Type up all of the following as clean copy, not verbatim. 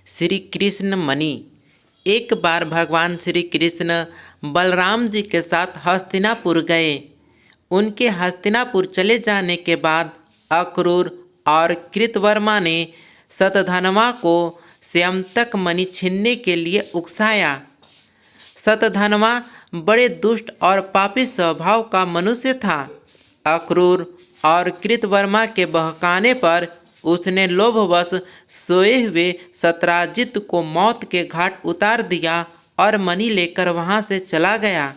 श्री कृष्ण मणि। एक बार भगवान श्री कृष्ण बलराम जी के साथ हस्तिनापुर गए। उनके हस्तिनापुर चले जाने के बाद अक्रूर और कृतवर्मा ने शतधन्वा को स्यंतक मणि छीनने के लिए उकसाया। शतधन्वा बड़े दुष्ट और पापी स्वभाव का मनुष्य था। अक्रूर और कृतवर्मा के बहकाने पर उसने लोभवश सोए हुए शतराजित को मौत के घाट उतार दिया और मणि लेकर वहां से चला गया।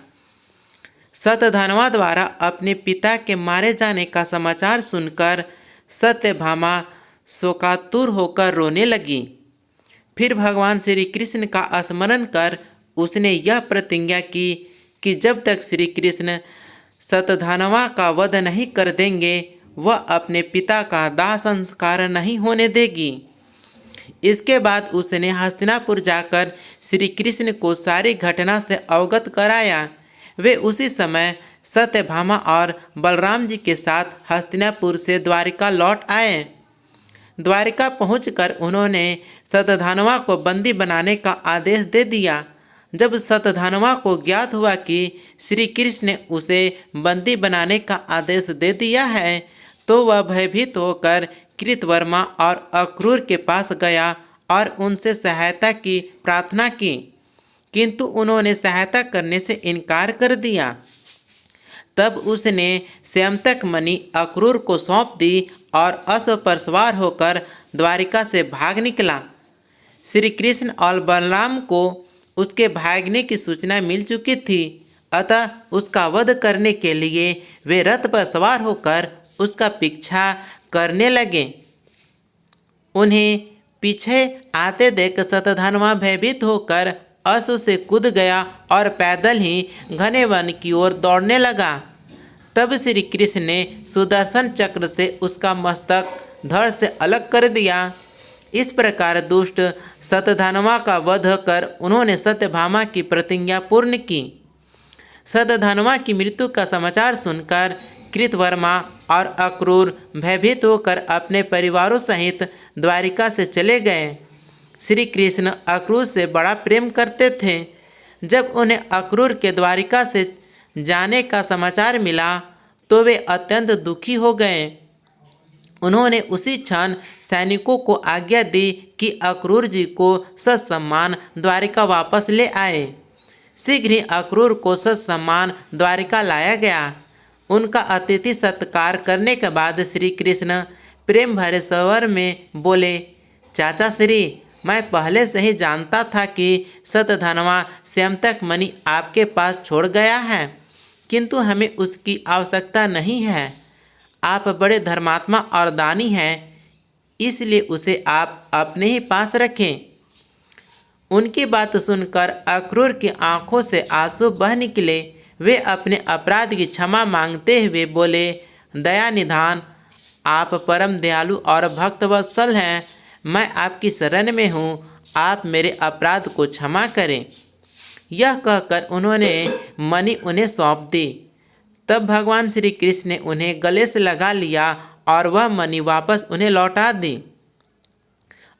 शतधन्वा द्वारा अपने पिता के मारे जाने का समाचार सुनकर सत्यभामा शोकातुर होकर रोने लगी। फिर भगवान श्री कृष्ण का स्मरण कर उसने यह प्रतिज्ञा की कि जब तक श्री कृष्ण शतधन्वा का वध नहीं कर देंगे वह अपने पिता का दाह संस्कार नहीं होने देगी। इसके बाद उसने हस्तिनापुर जाकर श्री कृष्ण को सारी घटना से अवगत कराया। वे उसी समय सत्यभामा और बलराम जी के साथ हस्तिनापुर से द्वारिका लौट आए। द्वारिका पहुंचकर उन्होंने शतधन्वा को बंदी बनाने का आदेश दे दिया। जब शतधन्वा को ज्ञात हुआ कि श्री कृष्ण ने उसे बंदी बनाने का आदेश दे दिया है तो वह भयभीत होकर कृतवर्मा और अक्रूर के पास गया और उनसे सहायता की प्रार्थना की, किंतु उन्होंने सहायता करने से इनकार कर दिया। तब उसने स्यंतक मणि अक्रूर को सौंप दी और अश्व पर सवार होकर द्वारिका से भाग निकला। श्री कृष्ण और बलराम को उसके भागने की सूचना मिल चुकी थी, अतः उसका वध करने के लिए वे रथ पर सवार होकर उसका पीछा करने लगे। उन्हें पीछे आते देख शतधन्वा भयभीत होकर अश्व से कूद गया और पैदल ही घने वन की ओर दौड़ने लगा। तब श्री कृष्ण ने सुदर्शन चक्र से उसका मस्तक धड़ से अलग कर दिया। इस प्रकार दुष्ट शतधन्वा का वध कर उन्होंने सत्यभामा की प्रतिज्ञा पूर्ण की। शतधन्वा की मृत्यु का समाचार सुनकर कृतवर्मा और अक्रूर भयभीत होकर अपने परिवारों सहित द्वारिका से चले गए। श्री कृष्ण अक्रूर से बड़ा प्रेम करते थे। जब उन्हें अक्रूर के द्वारिका से जाने का समाचार मिला तो वे अत्यंत दुखी हो गए। उन्होंने उसी क्षण सैनिकों को आज्ञा दी कि अक्रूर जी को ससम्मान द्वारिका वापस ले आए। शीघ्र ही अक्रूर को ससम्मान द्वारिका लाया गया। उनका अतिथि सत्कार करने के बाद श्री कृष्ण प्रेम भरे स्वर में बोले, चाचा श्री, मैं पहले से ही जानता था कि शतधन्वा स्यंतक मणि आपके पास छोड़ गया है, किंतु हमें उसकी आवश्यकता नहीं है। आप बड़े धर्मात्मा और दानी हैं, इसलिए उसे आप अपने ही पास रखें। उनकी बात सुनकर अक्रूर की आंखों से आंसू बह निकले। वे अपने अपराध की क्षमा मांगते हुए बोले, दया निधान, आप परम दयालु और भक्तवत्सल हैं। मैं आपकी शरण में हूँ, आप मेरे अपराध को क्षमा करें। यह कहकर उन्होंने मणि उन्हें सौंप दी। तब भगवान श्री कृष्ण ने उन्हें गले से लगा लिया और वह मणि वापस उन्हें लौटा दी।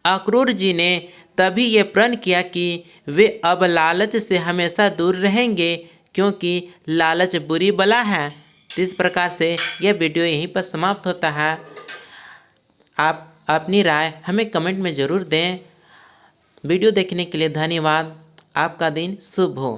अक्रूर जी ने तभी ये प्रण किया कि वे अब लालच से हमेशा दूर रहेंगे, क्योंकि लालच बुरी बला है। इस प्रकार से यह वीडियो यहीं पर समाप्त होता है। आप अपनी राय हमें कमेंट में ज़रूर दें। वीडियो देखने के लिए धन्यवाद। आपका दिन शुभ हो।